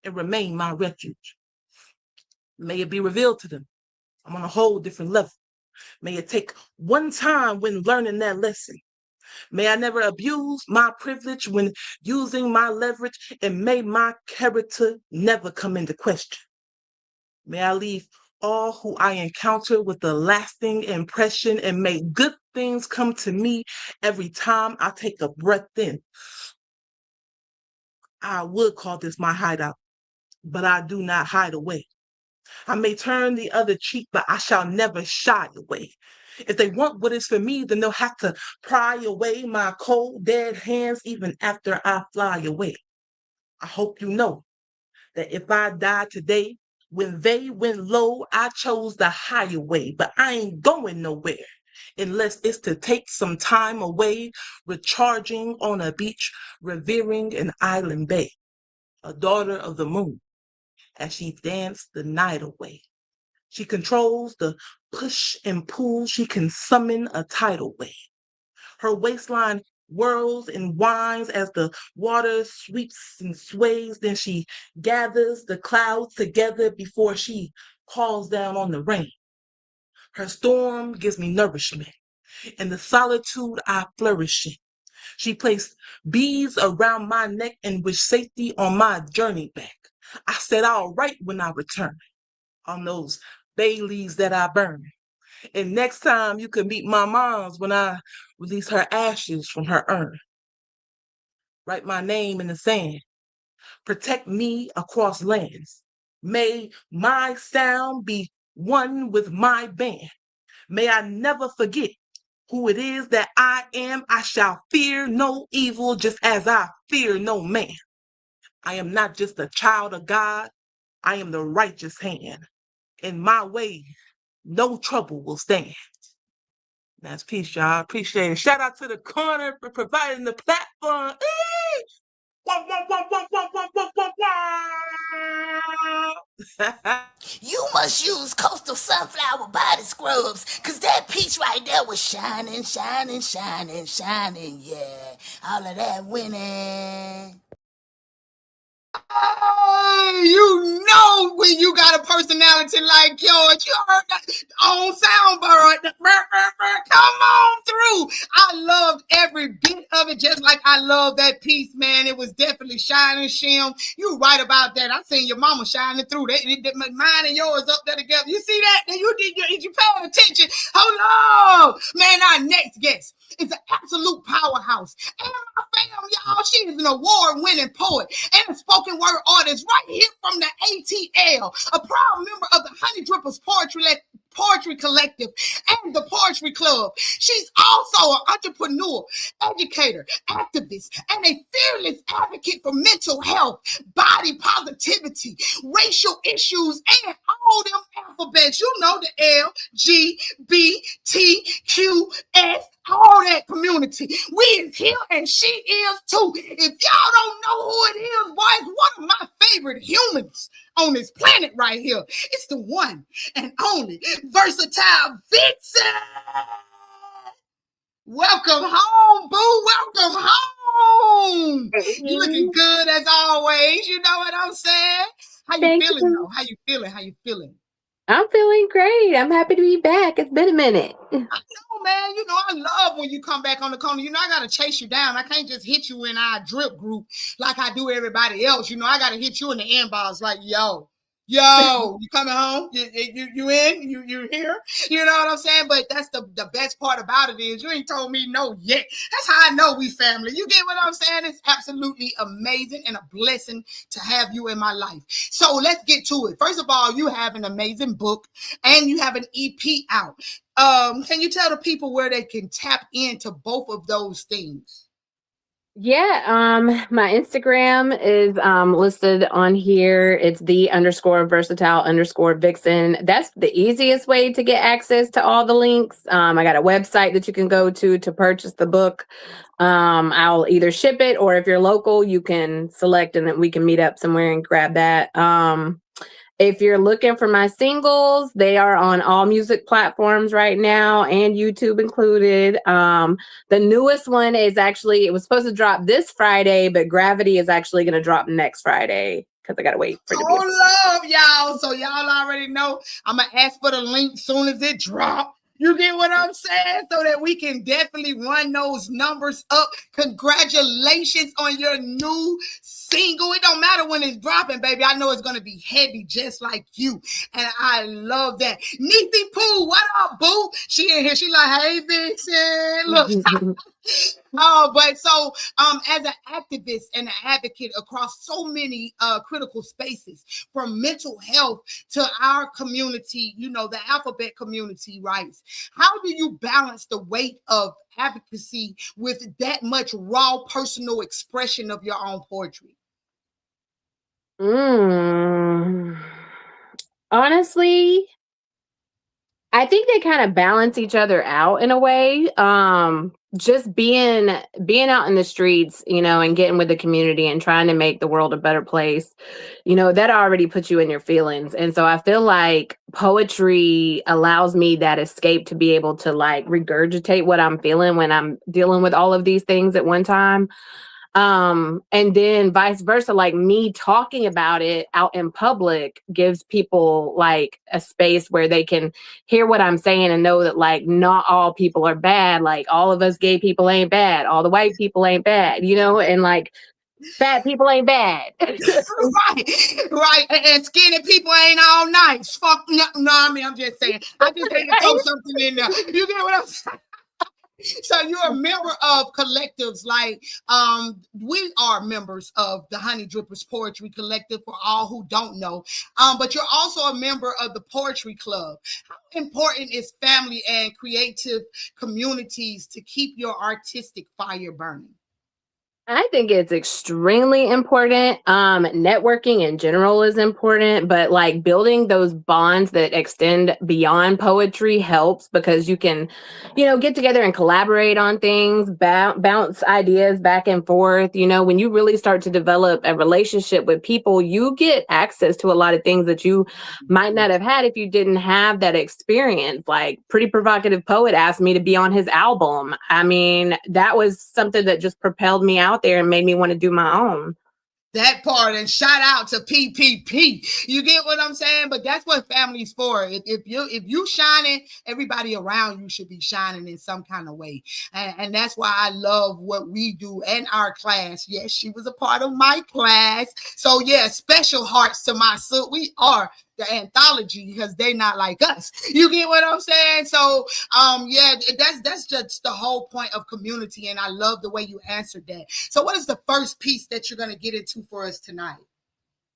and remain my refuge. May it be revealed to them I'm on a whole different level. May it take one time when learning that lesson. May I never abuse my privilege when using my leverage, and may my character never come into question. May I leave all who I encounter with a lasting impression, and may good things come to me every time I take a breath in. I would call this my hideout, but I do not hide away. I may turn the other cheek, but I shall never shy away. If they want what is for me, then they'll have to pry away my cold, dead hands even after I fly away. I hope you know that if I die today, when they went low, I chose the higher way, but I ain't going nowhere unless it's to take some time away, recharging on a beach, revering an island bay, a daughter of the moon, as she danced the night away. She controls the push and pull. She can summon a tidal wave. Her waistline whirls and winds as the water sweeps and sways. Then she gathers the clouds together before she calls down on the rain. Her storm gives me nourishment. In the solitude I flourish in. She placed beads around my neck and wished safety on my journey back. I said I'll write when I return on those bay leaves that I burn. And next time you can meet my mom's when I release her ashes from her urn. Write my name in the sand. Protect me across lands. May my sound be one with my band. May I never forget who it is that I am. I shall fear no evil, just as I fear no man. I am not just a child of God. I am the righteous hand. In my way, no trouble will stand. That's peace, y'all. Appreciate it. Shout out to the corner for providing the platform. You must use Coastal Sunflower Body Scrubs, cause that peach right there was shining, shining, shining, shining, yeah. All of that winning. Oh, you know when you got a personality like yours, you heard that on soundboard. Come on through. true. I loved every bit of it, just like I love that piece, man. It was definitely shining, Shim. You're right about that. I seen your mama shining through that. Mine and yours up there together. You see that? You paying attention? Hold on, man. Our next guest is an absolute powerhouse. And my fam, y'all, she is an award-winning poet and a spoken word artist right here from the ATL, a proud member of the Honey Drippers Poetry Collective and the Poetry Club. She's also an entrepreneur, educator, activist, and a fearless advocate for mental health, body positivity, racial issues, and all them alphabets. You know, the L, G, B, T, Q, S, all that community. We is here and she is too. If y'all don't know who it is, boy, it's one of my favorite humans on this planet right here. It's the one and only versatile Vixen. Welcome home, boo. Welcome home. You looking good as always. You know what I'm saying? How you feeling though? How you feeling? I'm feeling great. I'm happy to be back. It's been a minute. I know, man. You know, I love when you come back on the corner. You know, I got to chase you down. I can't just hit you in our drip group like I do everybody else. You know, I got to hit you in the inbox like, yo, you coming home? You in? You here? You know what I'm saying? But that's the best part about it is you ain't told me no yet. That's how I know we family. You get what I'm saying? It's absolutely amazing and a blessing to have you in my life. So let's get to it. First of all, you have an amazing book and you have an EP out. Can you tell the people where they can tap into both of those things? Yeah, my Instagram is listed on here. It's the_versatile_vixen. That's the easiest way to get access to all the links. I got a website that you can go to purchase the book. I'll either ship it, or if you're local, you can select and then we can meet up somewhere and grab that. If you're looking for my singles, they are on all music platforms right now and YouTube included. The newest one is actually, it was supposed to drop this Friday, but Gravity is actually going to drop next Friday because I got to wait for it to be love, y'all. So y'all already know I'm going to ask for the link soon as it drops. You get what I'm saying? So that we can definitely run those numbers up. Congratulations on your new single. It don't matter when it's dropping, baby. I know it's going to be heavy just like you. And I love that. Neethy Pooh, what up, boo? She in here. She like, hey, Vixen. Look. But so as an activist and an advocate across so many critical spaces, from mental health to our community, you know, the alphabet community rights, how do you balance the weight of advocacy with that much raw personal expression of your own poetry? Honestly, I think they kind of balance each other out in a way. Just being out in the streets, you know, and getting with the community and trying to make the world a better place, you know, that already puts you in your feelings. And so I feel like poetry allows me that escape to be able to like regurgitate what I'm feeling when I'm dealing with all of these things at one time. And then vice versa, like me talking about it out in public gives people like a space where they can hear what I'm saying and know that like not all people are bad. Like all of us gay people ain't bad. All the white people ain't bad, you know, and like fat people ain't bad. right. And skinny people ain't all nice. Fuck no, I mean, I'm just saying. I just had to throw something in there. You get what I'm saying? So you're a member of collectives like we are members of the Honey Drippers Poetry Collective for all who don't know. But you're also a member of the Poetry Club. How important is family and creative communities to keep your artistic fire burning? I think it's extremely important. Networking in general is important, but like building those bonds that extend beyond poetry helps because you can, you know, get together and collaborate on things, bounce ideas back and forth. You know, when you really start to develop a relationship with people, you get access to a lot of things that you might not have had if you didn't have that experience. Like Pretty Provocative Poet asked me to be on his album. I mean, that was something that just propelled me out there and made me want to do my own. That part, and shout out to P.P.C. You get what I'm saying? But that's what family's for. If you shining, everybody around you should be shining in some kind of way. And that's why I love what we do in our class. Yes, she was a part of my class. So yeah, special hearts to my son. We are the anthology because they're not like us. You get what I'm saying? So yeah, that's just the whole point of community, and I love the way you answered that. So what is the first piece that you're going to get into for us tonight?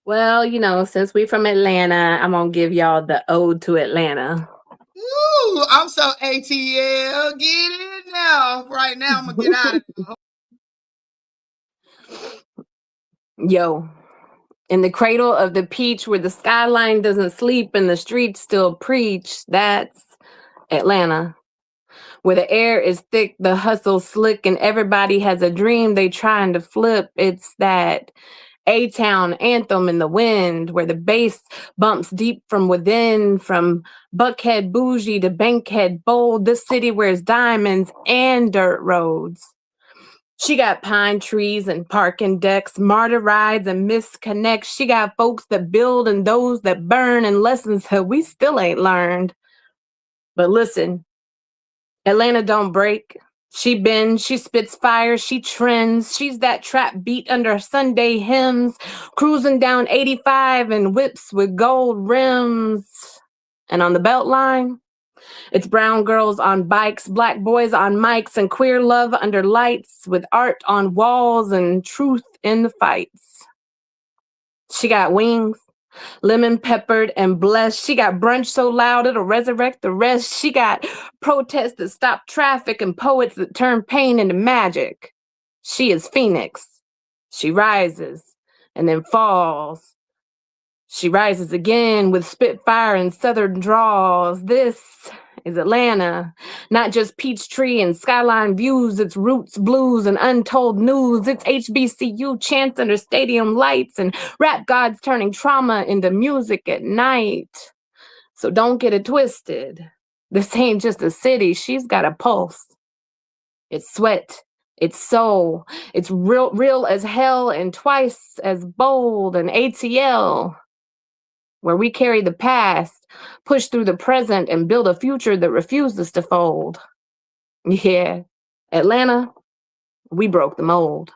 Well, since we from Atlanta, I'm gonna give y'all the ode to Atlanta. Ooh, I'm so ATL. Get it now. Right now, I'm gonna get out of here. Yo, in the cradle of the peach where the skyline doesn't sleep and the streets still preach, that's Atlanta. Where the air is thick, the hustle slick, and everybody has a dream they trying to flip. It's that A-Town anthem in the wind, where the bass bumps deep from within, from Buckhead bougie to Bankhead bold, this city wears diamonds and dirt roads. She got pine trees and parking decks, martyr rides and misconnects. She got folks that build and those that burn, and lessons that we still ain't learned. But listen, Atlanta don't break. She bends, she spits fire, she trends. She's that trap beat under Sunday hymns, cruising down 85 and whips with gold rims. And on the Beltline, it's brown girls on bikes, black boys on mics, and queer love under lights with art on walls and truth in the fights. She got wings, lemon peppered and blessed. She got brunch so loud it'll resurrect the rest. She got protests that stop traffic and poets that turn pain into magic. She is Phoenix. She rises and then falls. She rises again with spitfire and southern draws. This is Atlanta, not just Peachtree and skyline views. It's roots, blues, and untold news. It's HBCU chants under stadium lights and rap gods turning trauma into music at night. So don't get it twisted. This ain't just a city. She's got a pulse. It's sweat. It's soul. It's real as hell and twice as bold. And ATL, where we carry the past, push through the present, and build a future that refuses to fold. Yeah, Atlanta, we broke the mold.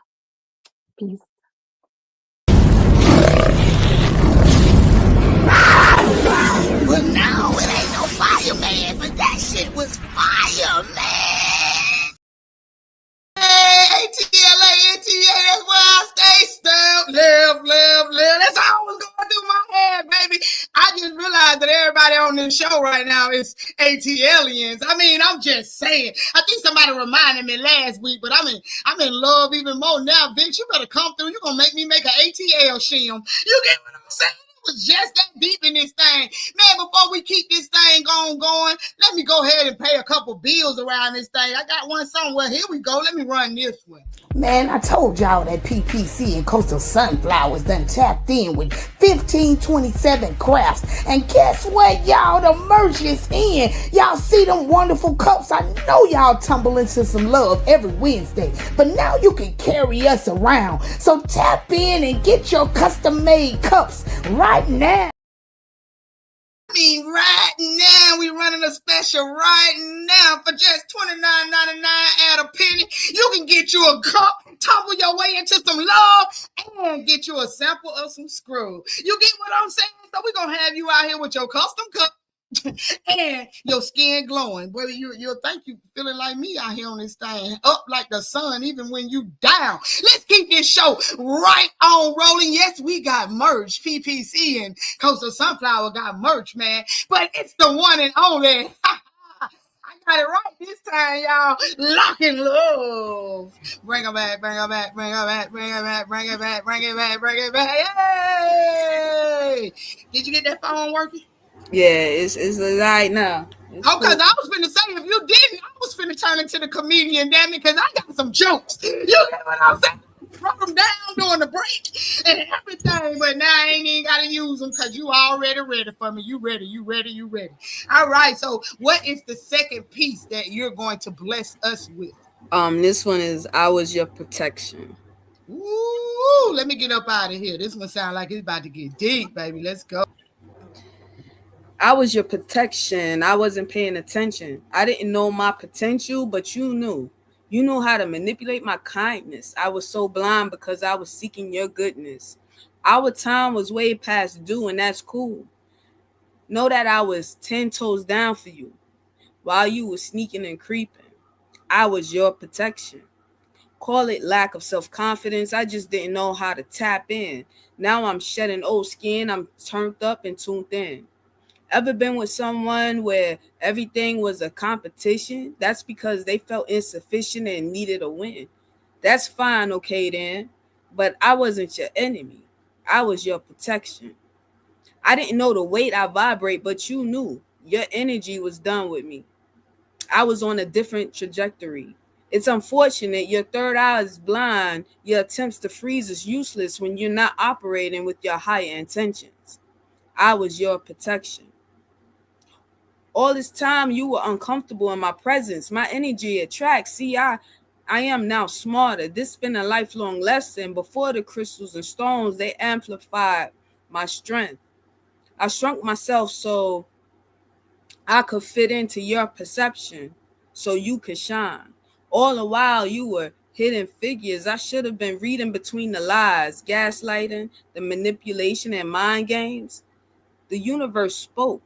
Peace. Well, no, it ain't no fireman, but that shit was fire, man. Hey, ATLA, NTA, that's where I stay. Stamp, live. That's all was going through my head, baby. I just realized that everybody on this show right now is ATLians. I mean, I'm just saying. I think somebody reminded me last week, but I'm in love even more now, bitch. You better come through. You're going to make me make an ATL shim. You get what I'm saying? Was just that deep in this thing. Man, before we keep this thing going, let me go ahead and pay a couple bills around this thing. I got one somewhere. Here we go. Let me run this one. Man, I told y'all that P.P.C and Coastal Sunflowers done tapped in with 1527 crafts. And guess what, y'all? The merch is in. Y'all see them wonderful cups? I know y'all tumble into some love every Wednesday. But now you can carry us around. So tap in and get your custom-made cups right now. I mean, right now, we running a special right now for just $29.99 at a penny. You can get you a cup, tumble your way into some love, and get you a sample of some screw. You get what I'm saying? So we're going to have you out here with your custom cup and your skin glowing. Brother, you'll think you feeling like me out here on this thing, up like the sun, even when you down. Let's keep this show right on rolling. Yes, we got merch. P.P.C and Coastal Sunflower got merch, man. But it's the one and only. I got it right this time, y'all. Lock and love. Bring it back. Yay! Did you get that phone working? Yeah, it's right now. Oh, because I was finna say, if you didn't, I was finna turn into the comedian, damn it, because I got some jokes. You get what I'm saying? Wrote them down during the break and everything, but now I ain't even got to use them because you already ready for me. You ready. All right, so what is the second piece that you're going to bless us with? This one is I Was Your Protection. Ooh, Woo, let me get up out of here. This one sound like it's about to get deep, baby. Let's go. I was your protection. I wasn't paying attention. I didn't know my potential, but you knew. You knew how to manipulate my kindness. I was so blind because I was seeking your goodness. Our time was way past due, and that's cool. Know that I was 10 toes down for you while you were sneaking and creeping. I was your protection. Call it lack of self-confidence. I just didn't know how to tap in. Now I'm shedding old skin. I'm turned up and tuned in. Ever been with someone where everything was a competition? That's because they felt insufficient and needed a win. That's fine, okay then. But I wasn't your enemy. I was your protection. I didn't know the weight I vibrate, but you knew. Your energy was done with me. I was on a different trajectory. It's unfortunate your third eye is blind. Your attempts to freeze is useless when you're not operating with your higher intentions. I was your protection. All this time you were uncomfortable in my presence. My energy attracts. See, I am now smarter. This has been a lifelong lesson. Before the crystals and stones, they amplified my strength. I shrunk myself so I could fit into your perception, so you could shine. All the while you were hidden figures. I should have been reading between the lies, gaslighting, the manipulation, and mind games. The universe spoke.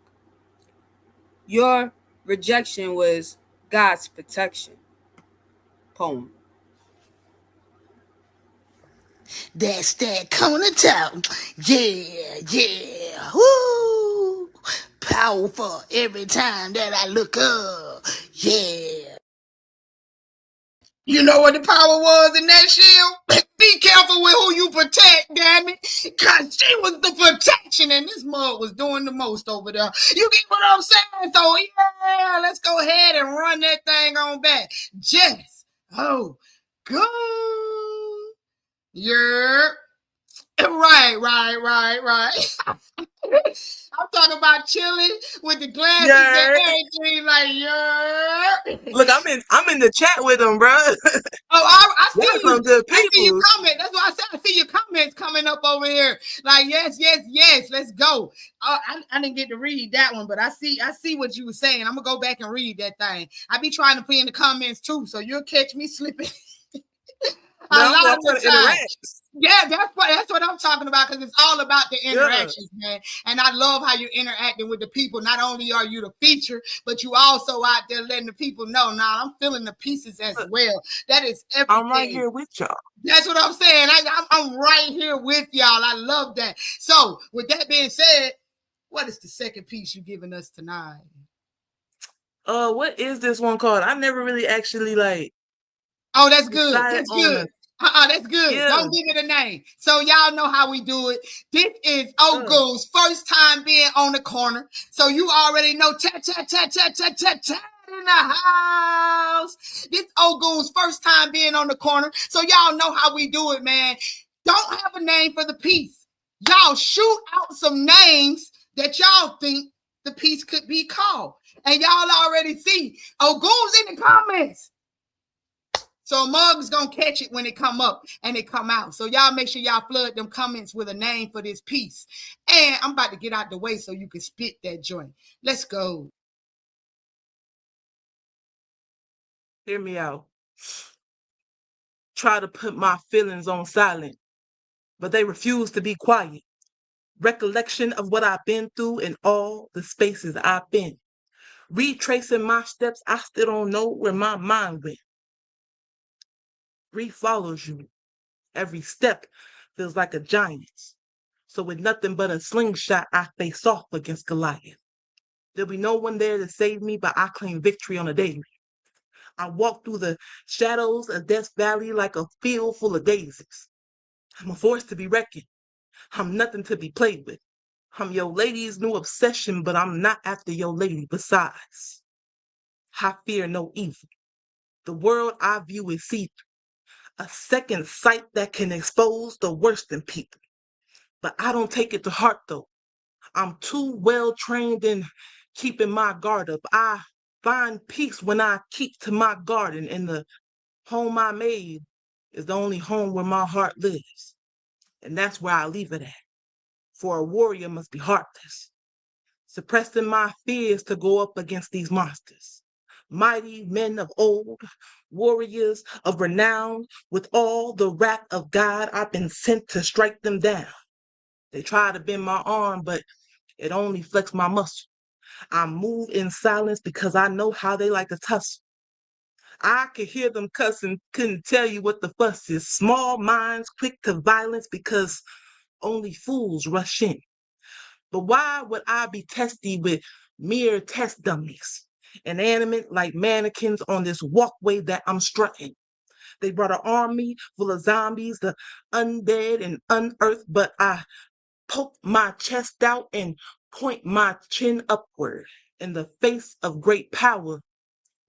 Your rejection was God's protection. Poem. That's that corner talk. Yeah, yeah. Woo! Powerful every time that I look up. Yeah. You know what the power was in that shield? Be careful with who you protect, damn it. Because she was the protection and this mug was doing the most over there. You get what I'm saying? So, yeah, let's go ahead and run that thing on back. Jess. Oh, good. Yeah. Right. I'm talking about chilling with the glasses Yeah. and everything, like, yeah. Look, I'm in the chat with them, bro. Oh, I Y'all see you. some good I see your people. comment. That's why I said I see your comments coming up over here. Like, yes. Let's go. I didn't get to read that one, but I see what you were saying. I'm gonna go back and read that thing. I be trying to put in the comments too, so you'll catch me slipping a No, lot I'm of trying the to time. interact. Yeah, that's what I'm talking about because it's all about the Yeah. interactions, man. And I love how you're interacting with the people. Not only are you the feature, but you also out there letting the people know. Now I'm feeling the pieces as Look, well. That is I'm right everything. here with y'all. That's what I'm saying. I'm right here with y'all. I love that. So, with that being said, what is the second piece you giving us tonight? What is this one called? I never really actually like Oh, that's good. decided That's on good. a That's good. yeah. Don't give it a name. So y'all know how we do it. This is Uh, Ogun's first time being on the corner. So you already know tat in the house. This Ogun's first time being on the corner. So y'all know how we do it, man. Don't have a name for the piece. Y'all shoot out some names that y'all think the piece could be called. And y'all already see Ogun's in the comments. So Mug's gonna catch it when it come up and it come out. So y'all make sure y'all flood them comments with a name for this piece. And I'm about to get out the way so you can spit that joint. Let's go. Hear me out. Try to put my feelings on silent, but they refuse to be quiet. Recollection of what I've been through and all the spaces I've been. Retracing my steps, I still don't know where my mind went. Grief follows you. Every step feels like a giant's. So with nothing but a slingshot, I face off against Goliath. There'll be no one there to save me, but I claim victory on a daily. I walk through the shadows of Death's Valley like a field full of daisies. I'm a force to be reckoned. I'm nothing to be played with. I'm your lady's new obsession, but I'm not after your lady besides. I fear no evil. The world I view is see-through, a second sight that can expose the worst in people. But I don't take it to heart though. I'm too well trained in keeping my guard up. I find peace when I keep to my garden, and the home I made is the only home where my heart lives. And that's where I leave it at. For a warrior must be heartless, suppressing my fears to go up against these monsters. Mighty men of old, warriors of renown, with all the wrath of God, I've been sent to strike them down. They try to bend my arm, but it only flexed my muscle. I move in silence because I know how they like to tussle. I could hear them cussing, couldn't tell you what the fuss is. Small minds quick to violence because only fools rush in. But why would I be testy with mere test dummies, inanimate like mannequins on this walkway that I'm strutting? They brought an army full of zombies, the undead and unearthed, but I poke my chest out and point my chin upward. In the face of great power,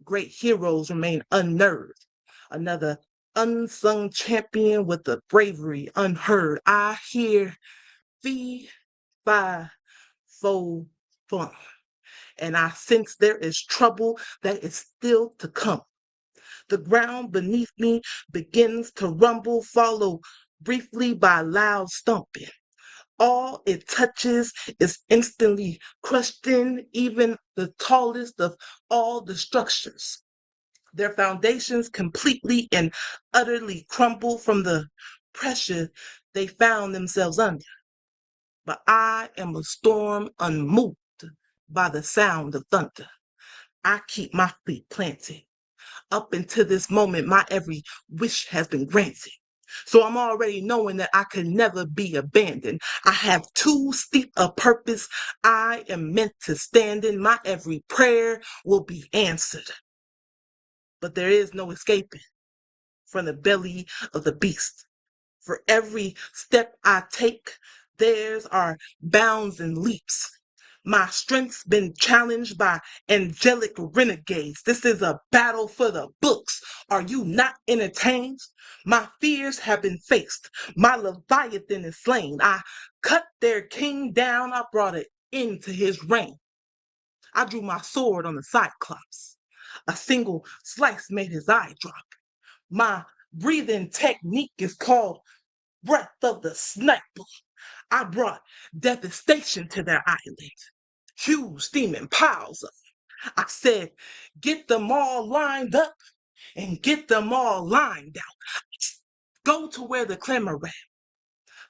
great heroes remain unnerved. Another unsung champion with the bravery unheard. I hear fee, fi, fo, fun. And I sense there is trouble that is still to come. The ground beneath me begins to rumble, followed briefly by loud stomping. All it touches is instantly crushed in, even the tallest of all the structures. Their foundations completely and utterly crumble from the pressure they found themselves under. But I am a storm unmoved by the sound of thunder. I keep my feet planted. Up until this moment, my every wish has been granted. So I'm already knowing that I can never be abandoned. I have too steep a purpose I am meant to stand in. My every prayer will be answered. But there is no escaping from the belly of the beast. For every step I take, theirs are bounds and leaps. My strength's been challenged by angelic renegades. This is a battle for the books. Are you not entertained? My fears have been faced. My Leviathan is slain. I cut their king down. I brought it into his reign. I drew my sword on the Cyclops. A single slice made his eye drop. My breathing technique is called breath of the sniper. I brought devastation to their island. Huge steaming piles of them. I said, get them all lined up and get them all lined out. Go to where the clamor at.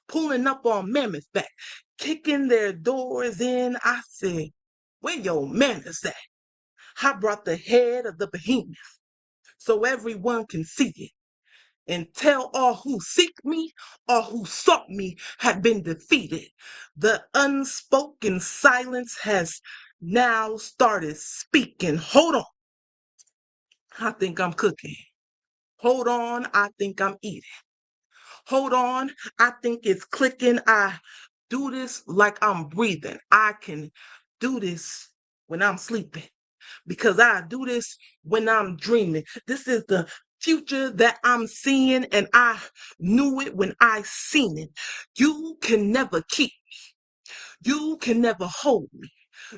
Pulling up on Mammoth back, kicking their doors in. I said, where your manners at? I brought the head of the behemoth so everyone can see it. And tell all who seek me, all who sought me, have been defeated. The unspoken silence has now started speaking. Hold on, I think I'm cooking. Hold on, I think I'm eating. Hold on, I think it's clicking. I do this like I'm breathing. I can do this when I'm sleeping because I do this when I'm dreaming. This is the future that I'm seeing, and I knew it when I seen it. You can never keep me. You can never hold me.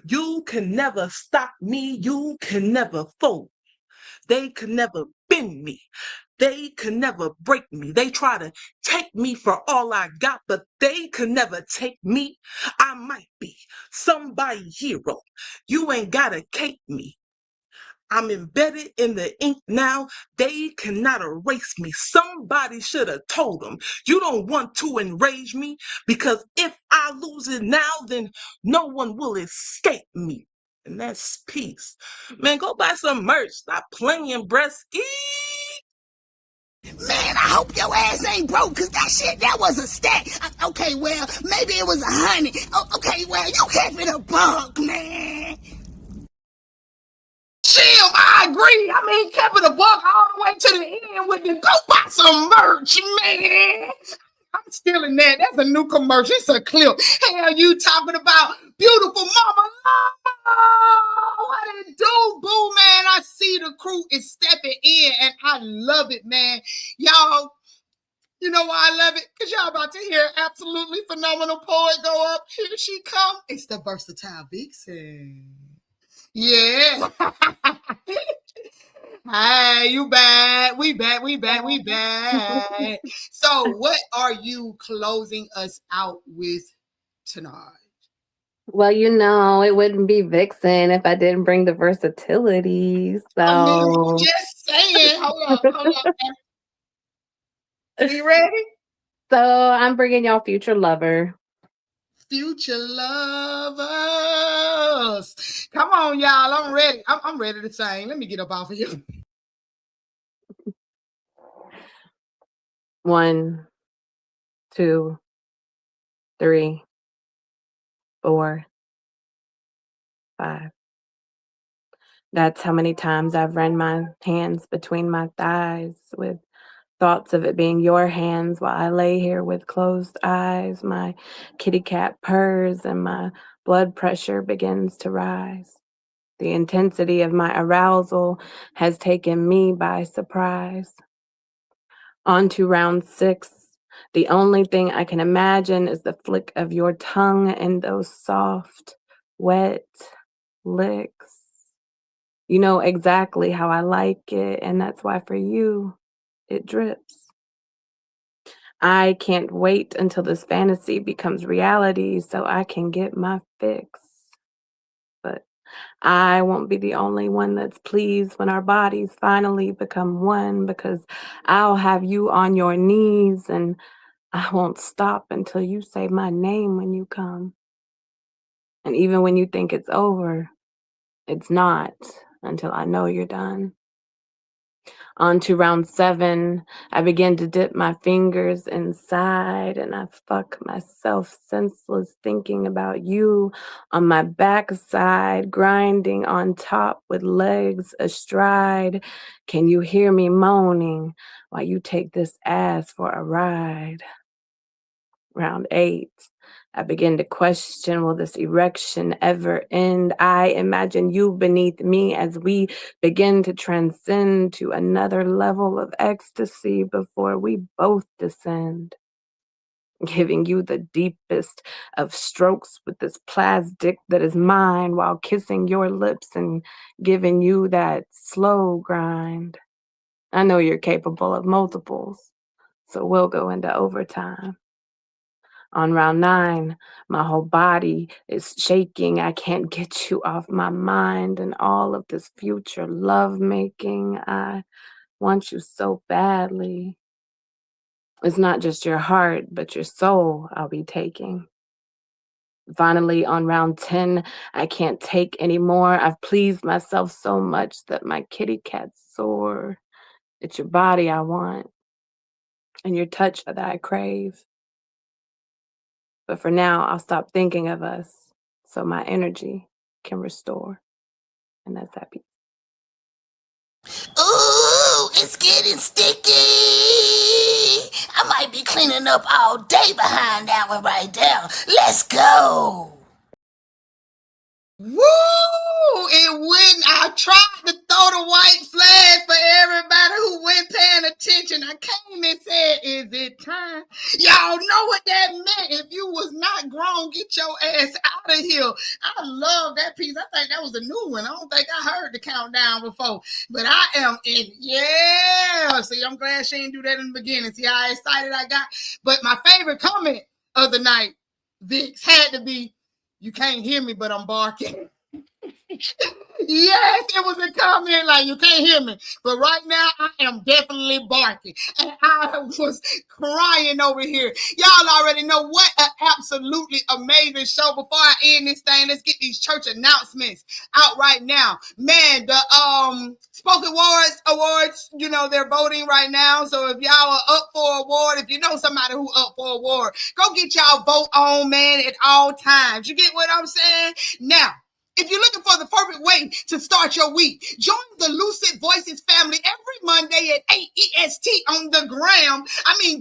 You can never stop me. You can never fold. They could never bend me. They could never break me. They try to take me for all I got, but they could never take me. I might be somebody's hero. You ain't gotta cape me. I'm embedded in the ink now. They cannot erase me. Somebody should have told them, you don't want to enrage me because if I lose it now, then no one will escape me. And that's peace. Man, go buy some merch. Stop playing, Bresky. Man, I hope your ass ain't broke, cause that shit, that was a stack. Okay, well, maybe it was 100. Okay, well, you kept it a buck, man. Chill, I agree. I mean, kept it a buck all the way to the end with the go buy some merch, man. I'm stealing that. That's a new commercial. It's a clip. Hell, you talking about beautiful mama? What it do, boo, man? I see the crew is stepping in, and I love it, man. Y'all, you know why I love it? Because y'all about to hear absolutely phenomenal poet go up. Here she come. It's the versatile vixen. Yeah. Hey, you bad. We back. So, what are you closing us out with tonight? Well, it wouldn't be Vixen if I didn't bring the versatility. I mean, So, just saying. Hold up. We ready? so I'm bringing y'all Future Lover. Future lovers. Come on, y'all. I'm ready. I'm ready to sing. Let me get up off of here. 1, 2, 3, 4, 5. That's how many times I've run my hands between my thighs with thoughts of it being your hands while I lay here with closed eyes. My kitty cat purrs and my blood pressure begins to rise. The intensity of my arousal has taken me by surprise. On to round 6. The only thing I can imagine is the flick of your tongue and those soft, wet licks. You know exactly how I like it, and that's why for you, it drips. I can't wait until this fantasy becomes reality so I can get my fix. But I won't be the only one that's pleased when our bodies finally become one, because I'll have you on your knees and I won't stop until you say my name when you come. And even when you think it's over, it's not until I know you're done. On to round 7, I begin to dip my fingers inside and I fuck myself senseless thinking about you on my backside, grinding on top with legs astride. Can you hear me moaning while you take this ass for a ride? Round 8. I begin to question, will this erection ever end? I imagine you beneath me as we begin to transcend to another level of ecstasy before we both descend. Giving you the deepest of strokes with this plastic that is mine while kissing your lips and giving you that slow grind. I know you're capable of multiples, so we'll go into overtime. On round 9, my whole body is shaking. I can't get you off my mind and all of this future love making. I want you so badly. It's not just your heart, but your soul I'll be taking. Finally, on round 10, I can't take anymore. I've pleased myself so much that my kitty cat's sore. It's your body I want and your touch that I crave. But for now, I'll stop thinking of us so my energy can restore. And that's that piece. Ooh, it's getting sticky. I might be cleaning up all day behind that one right there. Let's go. Woo! It wouldn't. I tried to throw the white flag for everybody who went paying attention. I came and said, is it time? Y'all know what that meant. If you was not grown, get your ass out of here. I love that piece. I think that was a new one. I don't think I heard the countdown before. But I am in. Yeah. See, I'm glad she didn't do that in the beginning. See how excited I got? But my favorite comment of the night, Vix, had to be, you can't hear me, but I'm barking. Yes, it was a comment like, you can't hear me. But right now, I am definitely barking. And I was crying over here. Y'all already know what an absolutely amazing show. Before I end this thing, let's get these church announcements out right now. Man, the Spoken Awards, they're voting right now. So if y'all are up for award, if you know somebody who up for award, go get y'all vote on, man, at all times. You get what I'm saying? Now, if you're looking for the perfect way to start your week, join the Lucid Voices family every Monday at 8 EST on the gram.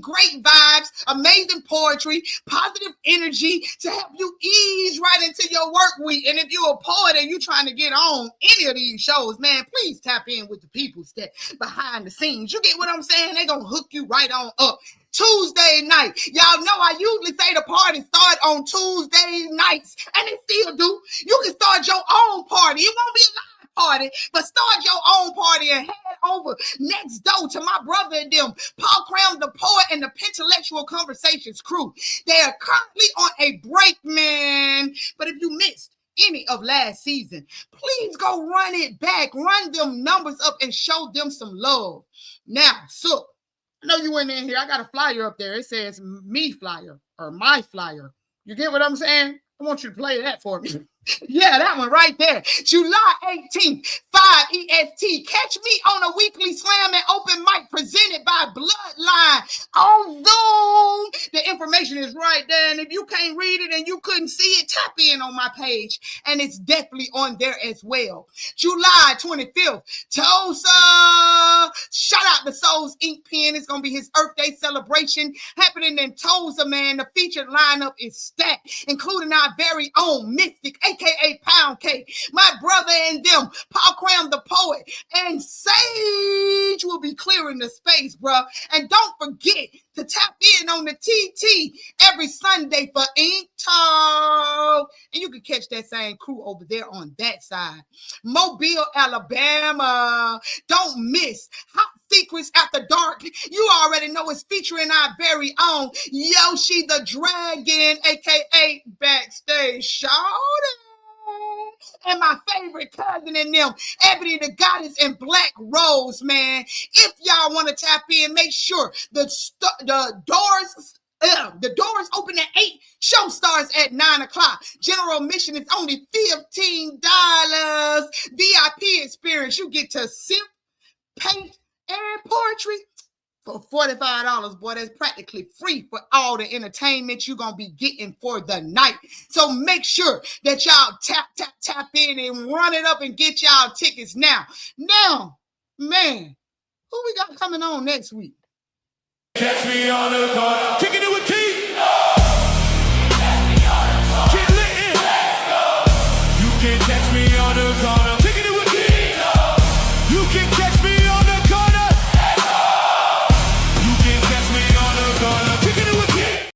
Great vibes, amazing poetry, positive energy to help you ease right into your work week. And if you're a poet and you're trying to get on any of these shows, man, please tap in with the people that behind the scenes. You get what I'm saying? They're going to hook you right on up. Tuesday night. Y'all know I usually say the party start on Tuesday nights, and it still do. You can start your own party. It won't be a live party, but start your own party and head over next door to my brother and them, Paul Cram the Poet and the Pentelectual Conversations crew. They are currently on a break, man. But if you missed any of last season, please go run it back, run them numbers up and show them some love. Now, so I know you went in here. I got a flyer up there. It says me flyer or my flyer. You get what I'm saying? I want you to play that for me. Yeah, that one right there. July 18th, 5 EST. Catch me on a weekly slam and open mic presented by Bloodline on Zoom. The information is right there. And if you can't read it and you couldn't see it, tap in on my page. And it's definitely on there as well. July 25th, Tulsa. Shout out to Souls Ink Pen. It's going to be his Earth Day celebration happening in Tulsa, man. The featured lineup is stacked, including our very own Mystic, aka Pound Cake, my brother and them, Paul Cram the Poet, and Sage will be clearing the space, bro. And don't forget to tap in on the TT every Sunday for Ink Talk. And you can catch that same crew over there on that side. Mobile, Alabama. Don't miss Hot Secrets After Dark. You already know it's featuring our very own Yoshi the Dragon, aka Backstage Shoutout. And my favorite cousin in them, Ebony the Goddess and Black Rose, man. If y'all want to tap in, make sure the doors open at 8. Show starts at 9 o'clock. General admission is only $15. VIP experience, you get to sip, paint, and poetry for $45, boy. That's practically free for all the entertainment you're gonna be getting for the night. So make sure that y'all tap in and run it up and get y'all tickets now. Now, man, who we got coming on next week? Catch me on the corner, kicking it with Key. Get lit in. You can catch me on the corner, kicking it with Key. You can catch me on the corner. You can catch me on the corner, kicking it with Key.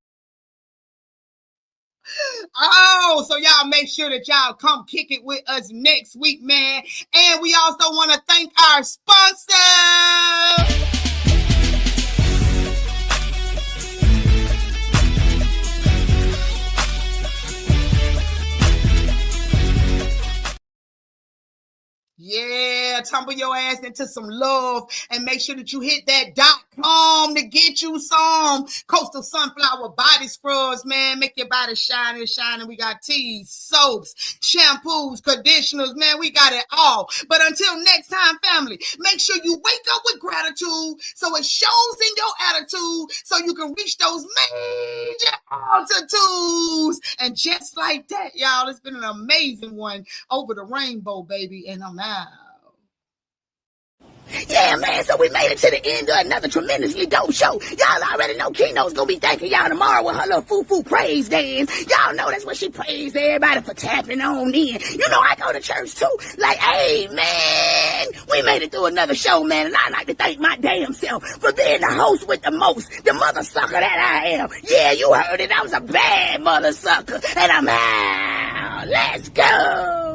Oh, so y'all make sure that y'all come kick it with us next week, man. And we also want to thank our sponsor. Yeah, tumble your ass into some love and make sure that you hit that .com to get you some Coastal Sunflower body scrubs, man. Make your body shiny. We got teas, soaps, shampoos, conditioners, man. We got it all. But until next time, family, make sure you wake up with gratitude so it shows in your attitude so you can reach those major altitudes. And just like that, y'all, it's been an amazing one over the rainbow, baby. And I'm out. Yeah, man, so we made it to the end of another tremendously dope show. Y'all already know Key-notez gonna be thanking y'all tomorrow with her little foo-foo praise dance. Y'all know that's what she praised everybody for tapping on in. You know I go to church too. Like, hey, man, we made it through another show, man, and I'd like to thank my damn self for being the host with the most, the mother sucker that I am. Yeah, you heard it. I was a bad mother sucker, and I'm out. Let's go.